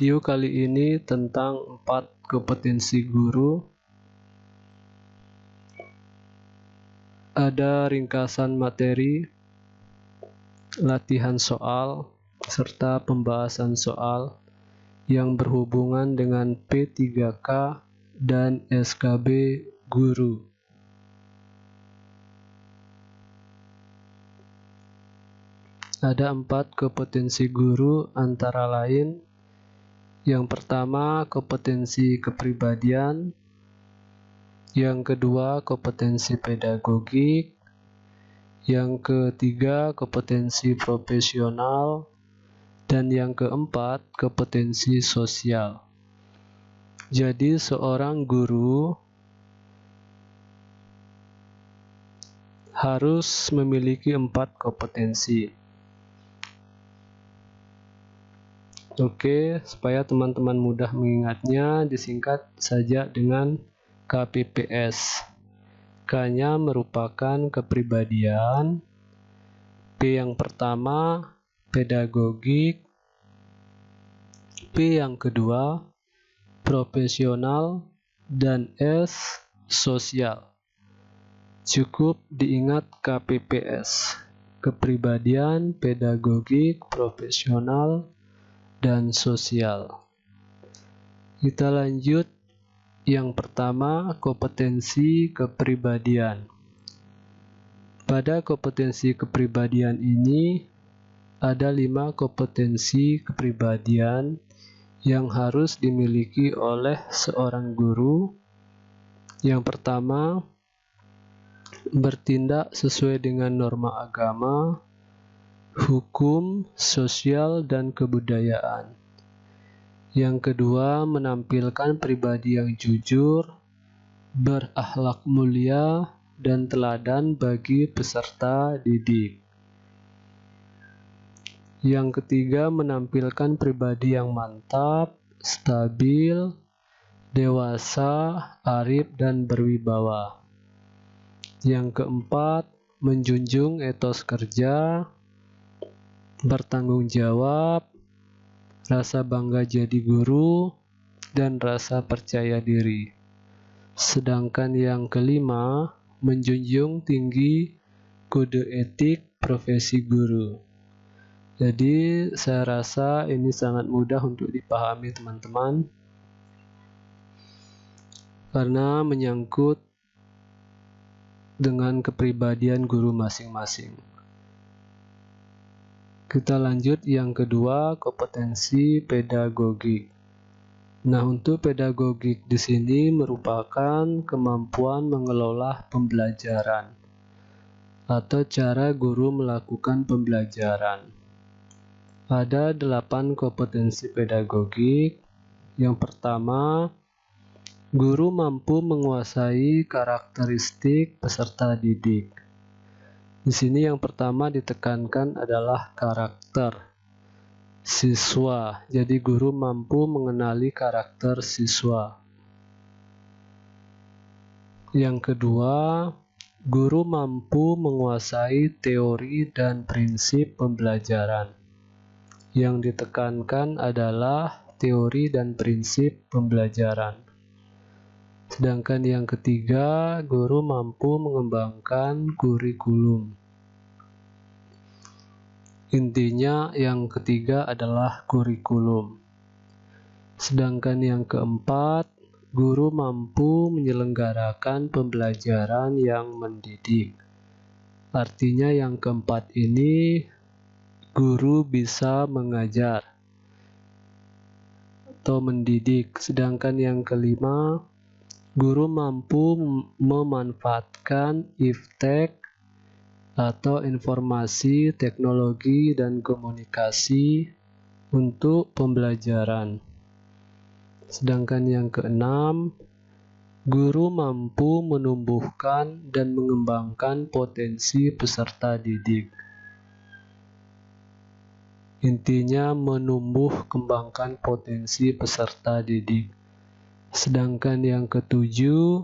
Video kali ini tentang 4 kompetensi guru. Ada ringkasan materi, latihan soal, serta pembahasan soal yang berhubungan dengan P3K dan SKB guru. Ada 4 kompetensi guru, antara lain: yang pertama, kompetensi kepribadian; yang kedua, kompetensi pedagogik; yang ketiga, kompetensi profesional; dan yang keempat, kompetensi sosial. Jadi, seorang guru harus memiliki 4 kompetensi. Oke, supaya teman-teman mudah mengingatnya, disingkat saja dengan KPPS. K-nya merupakan kepribadian, P yang pertama pedagogik, P yang kedua profesional, dan S sosial. Cukup diingat KPPS: kepribadian, pedagogik, profesional, dan sosial. Kita lanjut. Yang pertama, kompetensi kepribadian. Pada kompetensi kepribadian ini ada 5 kompetensi kepribadian yang harus dimiliki oleh seorang guru. Yang pertama, bertindak sesuai dengan norma agama, hukum, sosial, dan kebudayaan. Yang kedua, menampilkan pribadi yang jujur, berakhlak mulia, dan teladan bagi peserta didik. Yang ketiga, menampilkan pribadi yang mantap, stabil, dewasa, arif, dan berwibawa. Yang keempat, menjunjung etos kerja, bertanggung jawab, rasa bangga jadi guru, dan rasa percaya diri. Sedangkan yang kelima, menjunjung tinggi kode etik profesi guru. Jadi saya rasa ini sangat mudah untuk dipahami teman-teman, karena menyangkut dengan kepribadian guru masing-masing. Kita lanjut yang kedua, kompetensi pedagogik. Nah, untuk pedagogik di sini merupakan kemampuan mengelola pembelajaran atau cara guru melakukan pembelajaran. Ada 8 kompetensi pedagogik. Yang pertama, guru mampu menguasai karakteristik peserta didik. Di sini yang pertama ditekankan adalah karakter siswa. Jadi guru mampu mengenali karakter siswa. Yang kedua, guru mampu menguasai teori dan prinsip pembelajaran. Yang ditekankan adalah teori dan prinsip pembelajaran. Sedangkan yang ketiga, guru mampu mengembangkan kurikulum. Intinya yang ketiga adalah kurikulum. Sedangkan yang keempat, guru mampu menyelenggarakan pembelajaran yang mendidik. Artinya yang keempat ini, guru bisa mengajar atau mendidik. Sedangkan yang kelima, guru mampu memanfaatkan iptek atau informasi, teknologi, dan komunikasi untuk pembelajaran. Sedangkan yang keenam, guru mampu menumbuhkan dan mengembangkan potensi peserta didik. Intinya menumbuh kembangkan potensi peserta didik. Sedangkan yang ketujuh,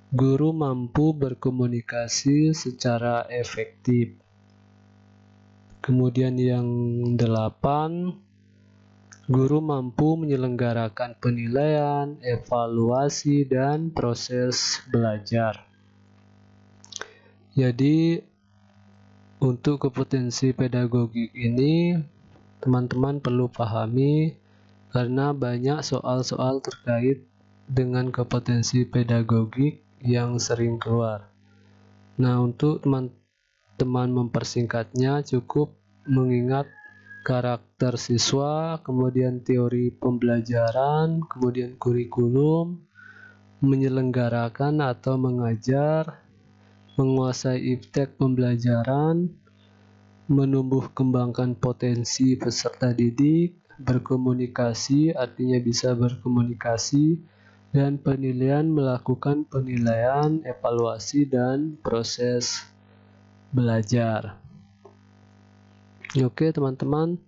guru mampu berkomunikasi secara efektif. Kemudian yang 8, Guru mampu menyelenggarakan penilaian, evaluasi, dan proses belajar. Jadi, untuk kompetensi pedagogik ini, teman-teman perlu pahami karena banyak soal-soal terkait dengan kompetensi pedagogik yang sering keluar. Nah, untuk teman-teman mempersingkatnya, cukup mengingat karakter siswa, kemudian teori pembelajaran, kemudian kurikulum, menyelenggarakan atau mengajar, menguasai iptek pembelajaran, menumbuh kembangkan potensi peserta didik, berkomunikasi artinya bisa berkomunikasi, dan penilaian melakukan penilaian, evaluasi, dan proses belajar. Oke teman-teman,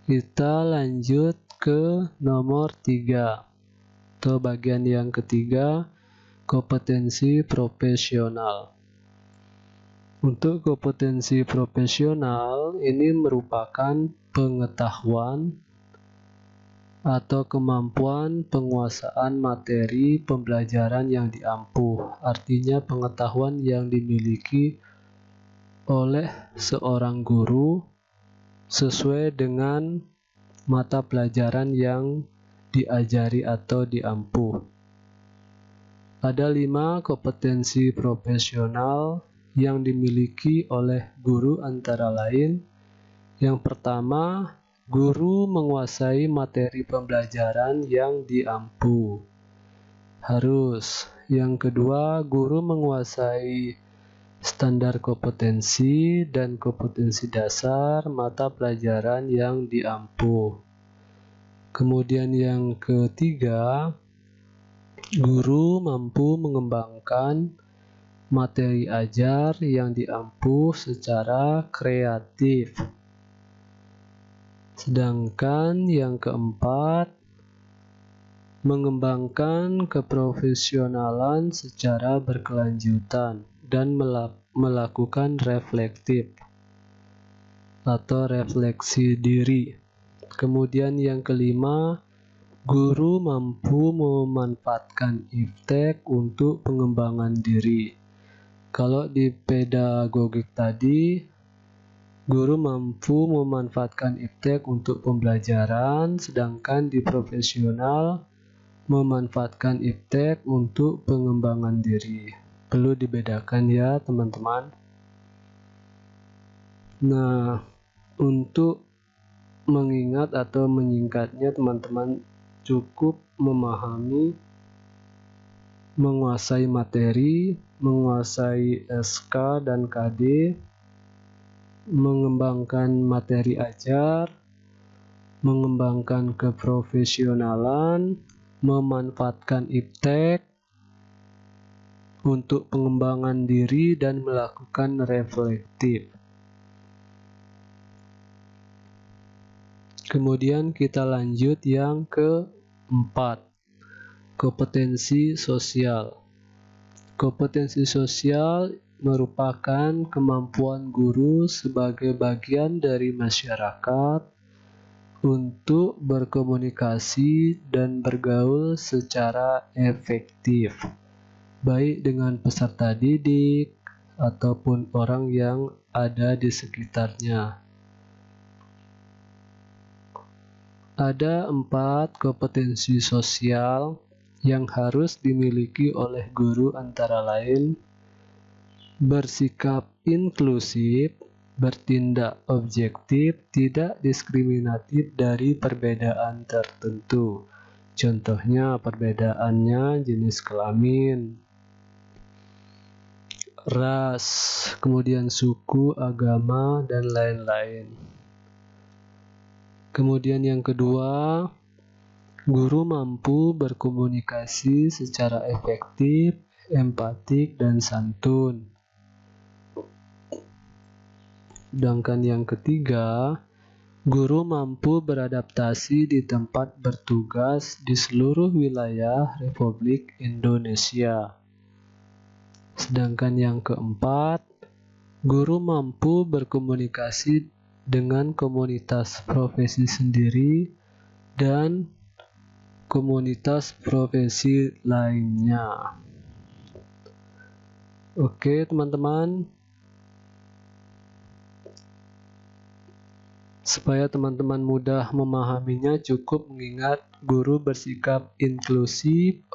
kita lanjut ke nomor 3 atau bagian yang ketiga, kompetensi profesional. Untuk kompetensi profesional ini merupakan pengetahuan atau kemampuan penguasaan materi pembelajaran yang diampuh, artinya pengetahuan yang dimiliki oleh seorang guru sesuai dengan mata pelajaran yang diajari atau diampuh. Ada 5 kompetensi profesional yang dimiliki oleh guru antara lain. Yang pertama, guru menguasai materi pembelajaran yang diampu. Harus. Yang kedua, guru menguasai standar kompetensi dan kompetensi dasar mata pelajaran yang diampu. Kemudian yang ketiga, guru mampu mengembangkan materi ajar yang diampu secara kreatif. Sedangkan yang keempat, mengembangkan keprofesionalan secara berkelanjutan dan melakukan reflektif atau refleksi diri. Kemudian yang kelima, guru mampu memanfaatkan iptek untuk pengembangan diri. Kalau di pedagogik tadi, guru mampu memanfaatkan iptek untuk pembelajaran, sedangkan di profesional memanfaatkan iptek untuk pengembangan diri. Perlu dibedakan ya teman-teman. Nah, untuk mengingat atau menyingkatnya, teman-teman cukup memahami, menguasai materi, menguasai SK dan KD, mengembangkan materi ajar, mengembangkan keprofesionalan, memanfaatkan iptek untuk pengembangan diri dan melakukan reflektif. Kemudian kita lanjut yang keempat, kompetensi sosial. Kompetensi sosial merupakan kemampuan guru sebagai bagian dari masyarakat untuk berkomunikasi dan bergaul secara efektif, baik dengan peserta didik ataupun orang yang ada di sekitarnya. Ada 4 kompetensi sosial yang harus dimiliki oleh guru antara lain: bersikap inklusif, bertindak objektif, tidak diskriminatif dari perbedaan tertentu. Contohnya perbedaannya jenis kelamin, ras, kemudian suku, agama, dan lain-lain. Kemudian yang kedua, guru mampu berkomunikasi secara efektif, empatik, dan santun. Sedangkan yang ketiga, guru mampu beradaptasi di tempat bertugas di seluruh wilayah Republik Indonesia. Sedangkan yang keempat, guru mampu berkomunikasi dengan komunitas profesi sendiri dan komunitas profesi lainnya. Oke, teman-teman. Supaya teman-teman mudah memahaminya, cukup mengingat guru bersikap inklusif,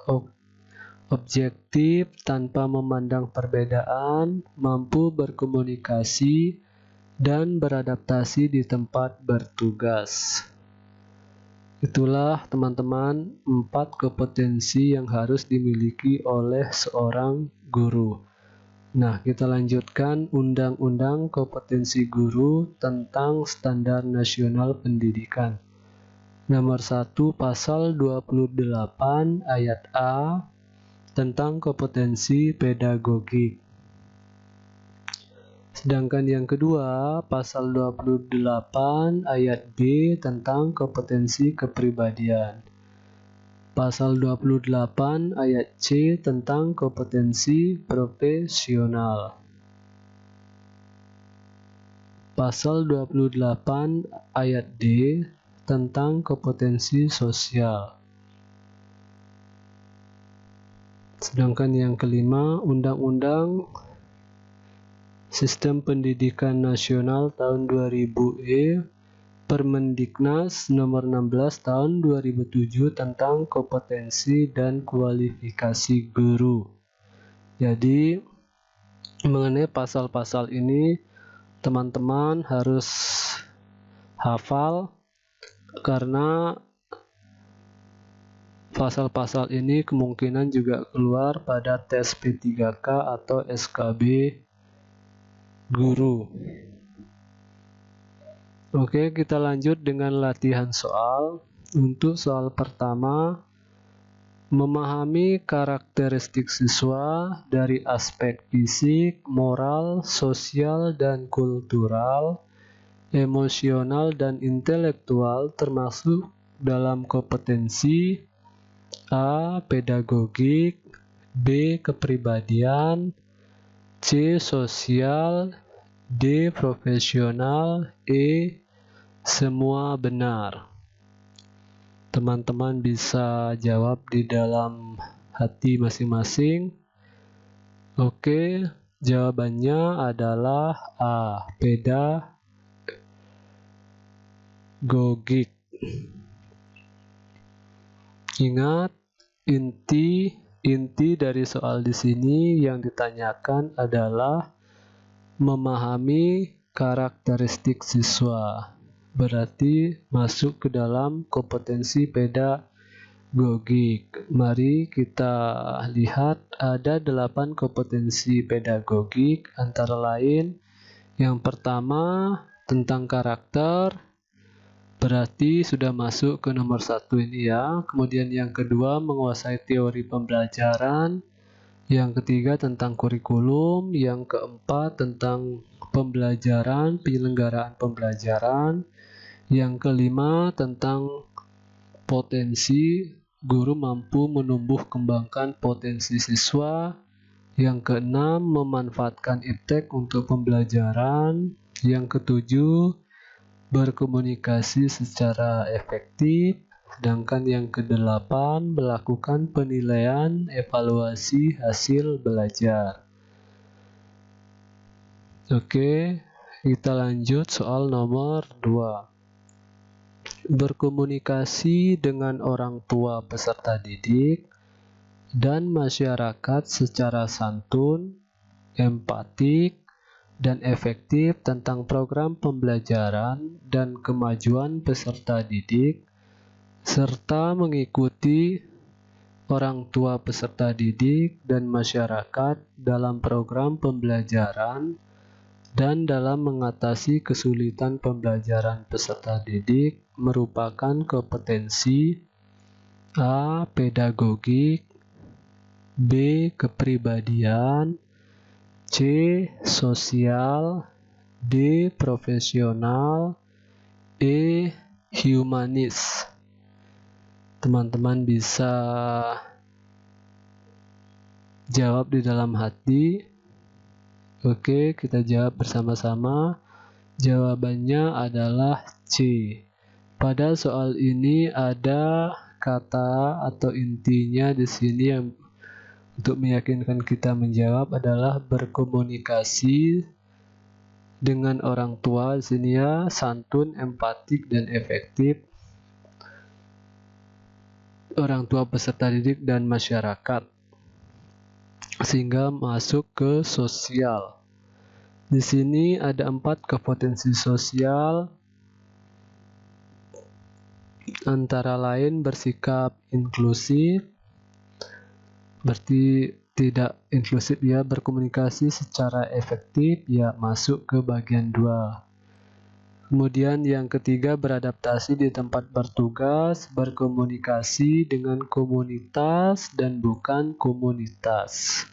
objektif, tanpa memandang perbedaan, mampu berkomunikasi, dan beradaptasi di tempat bertugas. Itulah teman-teman 4 kompetensi yang harus dimiliki oleh seorang guru. Nah, kita lanjutkan Undang-Undang Kompetensi Guru tentang Standar Nasional Pendidikan. Nomor 1, Pasal 28 Ayat A tentang kompetensi pedagogik. Sedangkan yang kedua, Pasal 28 Ayat B tentang kompetensi kepribadian. Pasal 28 Ayat C tentang kompetensi profesional. Pasal 28 Ayat D tentang kompetensi sosial. Sedangkan yang kelima, Undang-Undang Sistem Pendidikan Nasional tahun 2000 Permendiknas nomor 16 tahun 2007 tentang kompetensi dan kualifikasi guru. Jadi mengenai pasal-pasal ini teman-teman harus hafal, karena pasal-pasal ini kemungkinan juga keluar pada tes P3K atau SKB guru. Oke, kita lanjut dengan latihan soal. Untuk soal pertama, memahami karakteristik siswa dari aspek fisik, moral, sosial, dan kultural, emosional, dan intelektual, termasuk dalam kompetensi A. Pedagogik, B. Kepribadian, C. Sosial, D. Profesional, E. Semua benar. Teman-teman bisa jawab di dalam hati masing-masing. Oke, jawabannya adalah A. Pedagogik. Ingat, inti dari soal di sini yang ditanyakan adalah memahami karakteristik siswa. Berarti masuk ke dalam kompetensi pedagogik. Mari kita lihat, ada 8 kompetensi pedagogik, antara lain yang pertama tentang karakter, berarti sudah masuk ke nomor 1 ini ya. Kemudian yang kedua menguasai teori pembelajaran, yang ketiga tentang kurikulum, yang keempat tentang pembelajaran, penyelenggaraan pembelajaran, yang kelima tentang potensi, guru mampu menumbuh kembangkan potensi siswa, yang keenam memanfaatkan iptek untuk pembelajaran, yang ketujuh berkomunikasi secara efektif, sedangkan yang kedelapan melakukan penilaian evaluasi hasil belajar. Oke, kita lanjut soal nomor 2. Berkomunikasi dengan orang tua peserta didik dan masyarakat secara santun, empatik, dan efektif tentang program pembelajaran dan kemajuan peserta didik, serta mengikuti orang tua peserta didik dan masyarakat dalam program pembelajaran dan dalam mengatasi kesulitan pembelajaran peserta didik merupakan kompetensi A. Pedagogik, B. Kepribadian, C. Sosial, D. Profesional, E. Humanis. Teman-teman bisa jawab di dalam hati. Oke, kita jawab bersama-sama. Jawabannya adalah C. Pada soal ini ada kata atau intinya di sini yang untuk meyakinkan kita menjawab adalah berkomunikasi dengan orang tua. Di sini ya, santun, empatik, dan efektif. Orang tua, peserta didik, dan masyarakat. Sehingga masuk ke sosial. Di sini ada 4 kompetensi sosial, antara lain bersikap inklusif, berarti tidak inklusif ya, berkomunikasi secara efektif ya, masuk ke bagian 2. Kemudian yang ketiga, beradaptasi di tempat bertugas, berkomunikasi dengan komunitas dan bukan komunitas.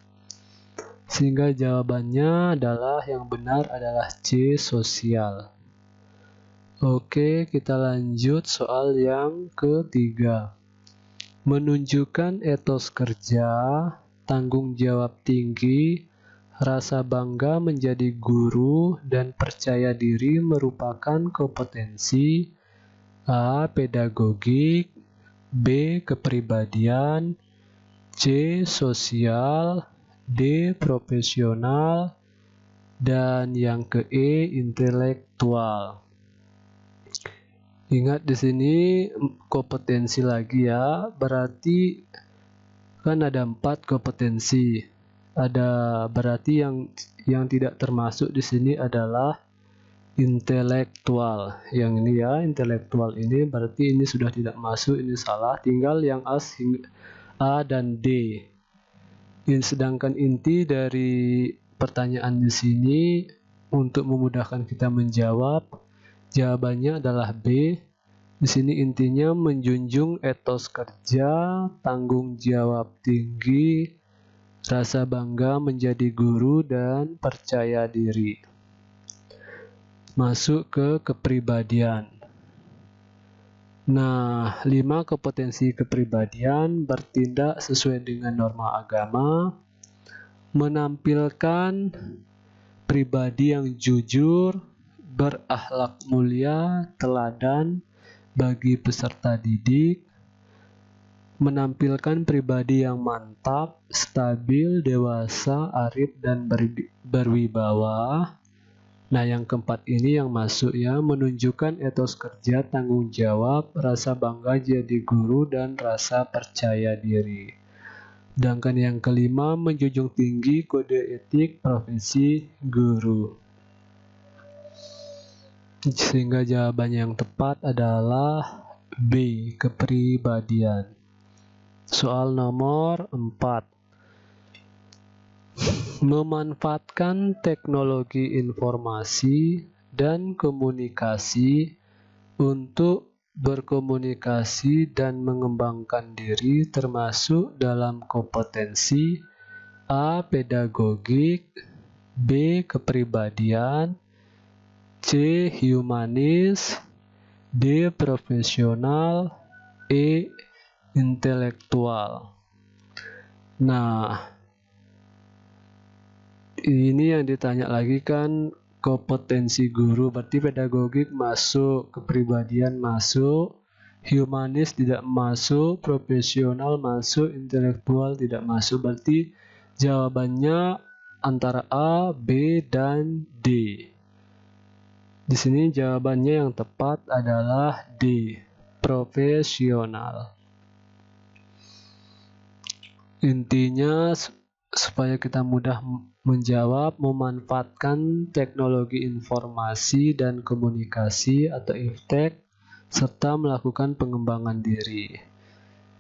Sehingga jawabannya adalah yang benar adalah C, sosial. Oke, kita lanjut soal yang ketiga. Menunjukkan etos kerja, tanggung jawab tinggi, rasa bangga menjadi guru, dan percaya diri merupakan kompetensi A. Pedagogik, B. Kepribadian, C. Sosial, D. Profesional, dan yang ke E. Intelektual. Ingat di sini kompetensi lagi ya, berarti kan ada 4 kompetensi. Ada berarti yang tidak termasuk di sini adalah intelektual. Yang ini ya, intelektual ini berarti ini sudah tidak masuk, ini salah. Tinggal yang A dan D. Sedangkan inti dari pertanyaan di sini untuk memudahkan kita menjawab, jawabannya adalah B. Di sini intinya menjunjung etos kerja, tanggung jawab tinggi, rasa bangga menjadi guru, dan percaya diri. Masuk ke kepribadian. Nah, 5 kompetensi kepribadian: bertindak sesuai dengan norma agama, menampilkan pribadi yang jujur, berakhlak mulia, teladan bagi peserta didik, menampilkan pribadi yang mantap, stabil, dewasa, arif, dan berwibawa. Nah, yang keempat ini yang masuk ya, menunjukkan etos kerja, tanggung jawab, rasa bangga jadi guru, dan rasa percaya diri. Sedangkan yang kelima, menjunjung tinggi kode etik profesi guru. Sehingga jawaban yang tepat adalah B, kepribadian. Soal nomor 4. Memanfaatkan teknologi informasi dan komunikasi untuk berkomunikasi dan mengembangkan diri termasuk dalam kompetensi A. Pedagogik, B. Kepribadian, C. Humanis, D. Profesional, E. Intelektual. Nah, ini yang ditanya lagi kan kompetensi guru, berarti pedagogik masuk, kepribadian masuk, humanis tidak masuk, profesional masuk, intelektual tidak masuk. Berarti jawabannya antara A, B, dan D. Di sini jawabannya yang tepat adalah D, profesional. Intinya supaya kita mudah menjawab, memanfaatkan teknologi informasi dan komunikasi atau IFTEK serta melakukan pengembangan diri.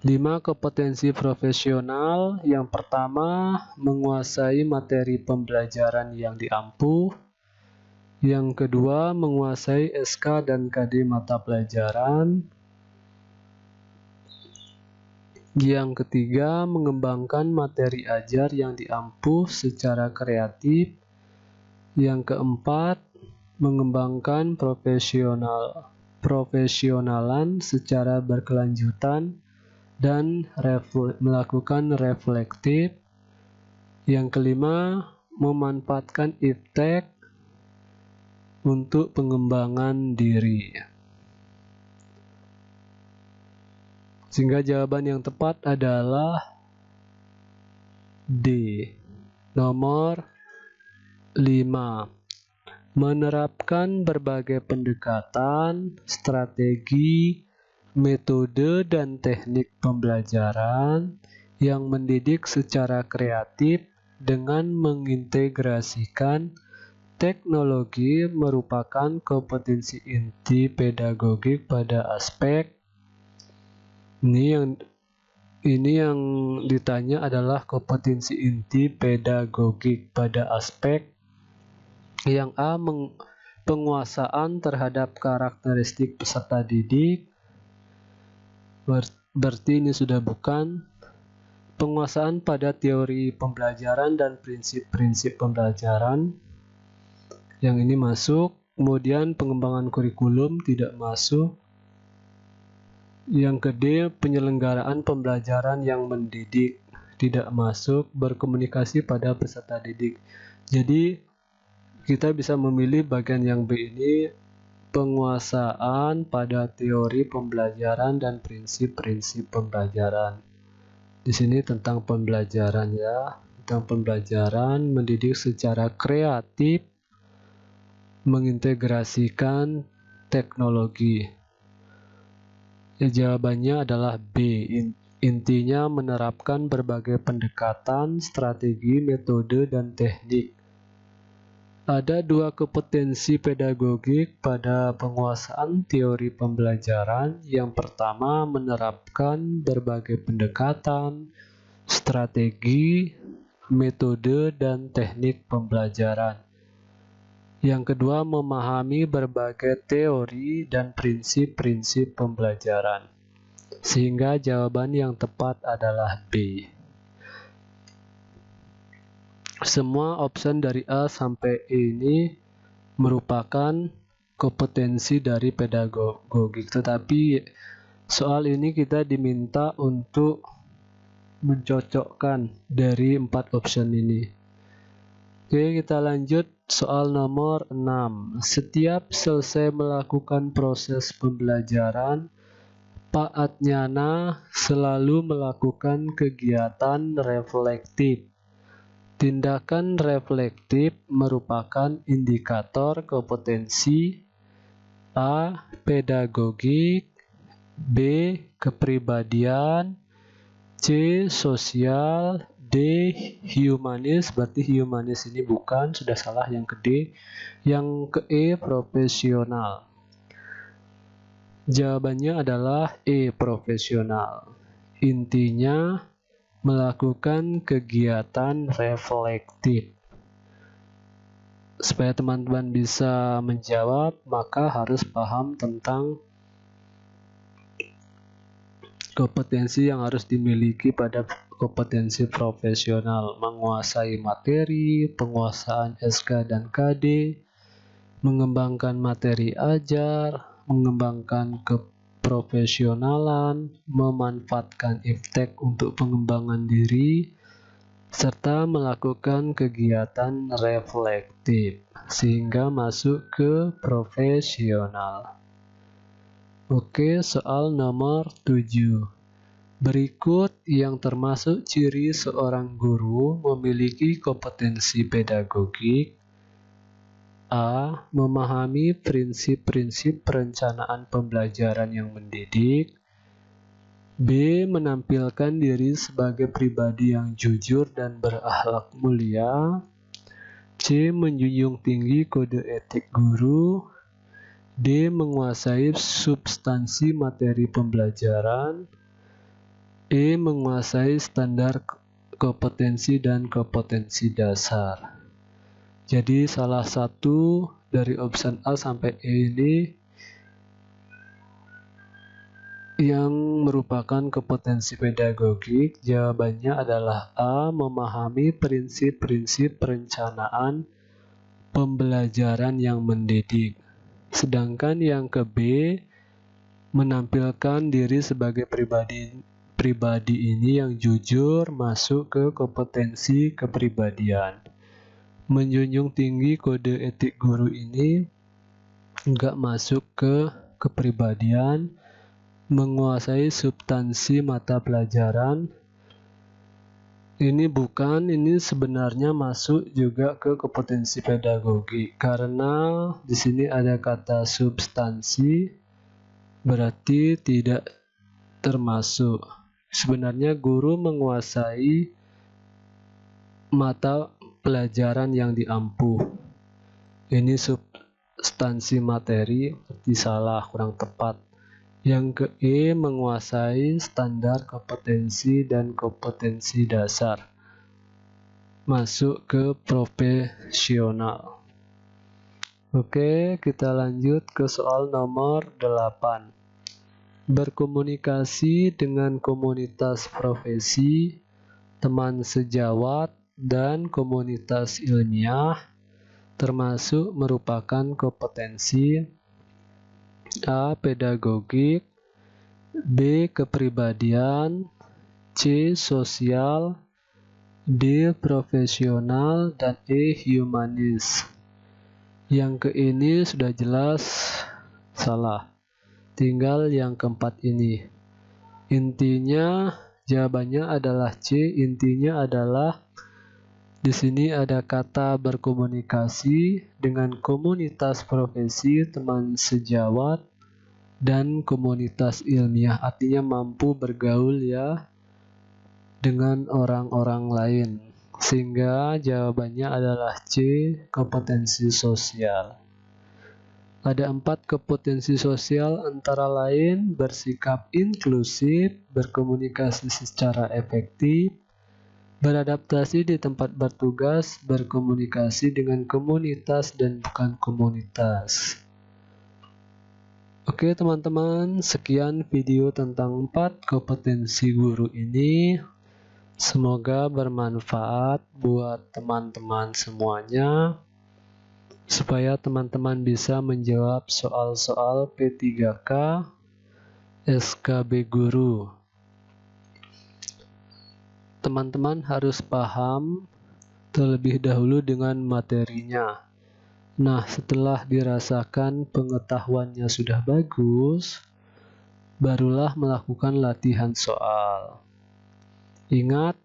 5 kompetensi profesional. Yang pertama, menguasai materi pembelajaran yang diampuh. Yang kedua, menguasai SK dan KD mata pelajaran. Yang ketiga, mengembangkan materi ajar yang diampuh secara kreatif. Yang keempat, mengembangkan profesionalan secara berkelanjutan dan melakukan reflektif. Yang kelima, memanfaatkan IFTEK untuk pengembangan diri. Sehingga jawaban yang tepat adalah D. Nomor 5. Menerapkan berbagai pendekatan, strategi, metode, dan teknik pembelajaran yang mendidik secara kreatif dengan mengintegrasikan teknologi merupakan kompetensi inti pedagogik pada aspek. Ini yang ditanya adalah kompetensi inti pedagogik pada aspek yang A. Penguasaan terhadap karakteristik peserta didik. Berarti ini sudah bukan. Penguasaan pada teori pembelajaran dan prinsip-prinsip pembelajaran. Yang ini masuk. Kemudian pengembangan kurikulum tidak masuk. Yang kedua, penyelenggaraan pembelajaran yang mendidik tidak masuk. Berkomunikasi pada peserta didik. Jadi kita bisa memilih bagian yang B ini, penguasaan pada teori pembelajaran dan prinsip-prinsip pembelajaran. Di sini tentang pembelajaran ya, tentang pembelajaran mendidik secara kreatif, mengintegrasikan teknologi. Ya, jawabannya adalah B. Intinya menerapkan berbagai pendekatan, strategi, metode, dan teknik. Ada dua kompetensi pedagogik pada penguasaan teori pembelajaran. Yang pertama, menerapkan berbagai pendekatan, strategi, metode, dan teknik pembelajaran. Yang kedua, memahami berbagai teori dan prinsip-prinsip pembelajaran. Sehingga jawaban yang tepat adalah B. Semua option dari A sampai E ini merupakan kompetensi dari pedagogik, tetapi soal ini kita diminta untuk mencocokkan dari 4 option ini. Oke, kita lanjut soal nomor 6. Setiap selesai melakukan proses pembelajaran, Pak Adnyana selalu melakukan kegiatan reflektif. Tindakan reflektif merupakan indikator kompetensi A. Pedagogik, B. Kepribadian, C. Sosial, D. Humanis. Berarti humanis ini bukan, sudah salah yang ke D. Yang ke E. Profesional. Jawabannya adalah E. Profesional. Intinya melakukan kegiatan reflektif. Supaya teman-teman bisa menjawab, maka harus paham tentang kompetensi yang harus dimiliki pada kompetensi profesional. Menguasai materi, penguasaan SK dan KD, mengembangkan materi ajar, mengembangkan keprofesionalan, memanfaatkan iptek untuk pengembangan diri, serta melakukan kegiatan reflektif, sehingga masuk ke profesional. Oke, soal nomor 7. Berikut yang termasuk ciri seorang guru memiliki kompetensi pedagogik. A. Memahami prinsip-prinsip perencanaan pembelajaran yang mendidik. B. Menampilkan diri sebagai pribadi yang jujur dan berakhlak mulia. C. Menjunjung tinggi kode etik guru. D. Menguasai substansi materi pembelajaran. E. Menguasai standar kompetensi dan kompetensi dasar. Jadi salah satu dari option A sampai E ini yang merupakan kompetensi pedagogik. Jawabannya adalah A. Memahami prinsip-prinsip perencanaan pembelajaran yang mendidik. Sedangkan yang ke B, menampilkan diri sebagai pribadi ini yang jujur, masuk ke kompetensi kepribadian. Menjunjung tinggi kode etik guru ini enggak masuk ke kepribadian. menguasai substansi mata pelajaran. Ini sebenarnya masuk juga ke kompetensi pedagogi, karena di sini ada kata substansi, berarti tidak termasuk. Sebenarnya guru menguasai mata pelajaran yang diampu. Ini substansi materi, berarti salah, kurang tepat. Yang ke E, menguasai standar kompetensi dan kompetensi dasar. Masuk ke profesional. Oke, kita lanjut ke soal nomor 8. Berkomunikasi dengan komunitas profesi, teman sejawat, dan komunitas ilmiah, termasuk merupakan kompetensi A. Pedagogik, B. Kepribadian, C. Sosial, D. Profesional, dan E. Humanis. Yang ke ini sudah jelas salah. Tinggal yang keempat ini. Intinya jawabannya adalah C. Intinya adalah di sini ada kata berkomunikasi dengan komunitas profesi, teman sejawat, dan komunitas ilmiah. Artinya mampu bergaul ya dengan orang-orang lain. Sehingga jawabannya adalah C. Kompetensi sosial. Ada 4 kompetensi sosial, antara lain bersikap inklusif, berkomunikasi secara efektif, beradaptasi di tempat bertugas, berkomunikasi dengan komunitas dan bukan komunitas. Oke teman-teman, sekian video tentang 4 kompetensi guru ini. Semoga bermanfaat buat teman-teman semuanya, supaya teman-teman bisa menjawab soal-soal P3K SKB Guru. Teman-teman harus paham terlebih dahulu dengan materinya. Nah, setelah dirasakan pengetahuannya sudah bagus, barulah melakukan latihan soal. Ingat,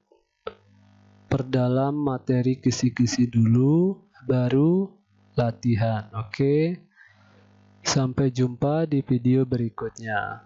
perdalam materi kisi-kisi dulu, baru latihan. Oke? Sampai jumpa di video berikutnya.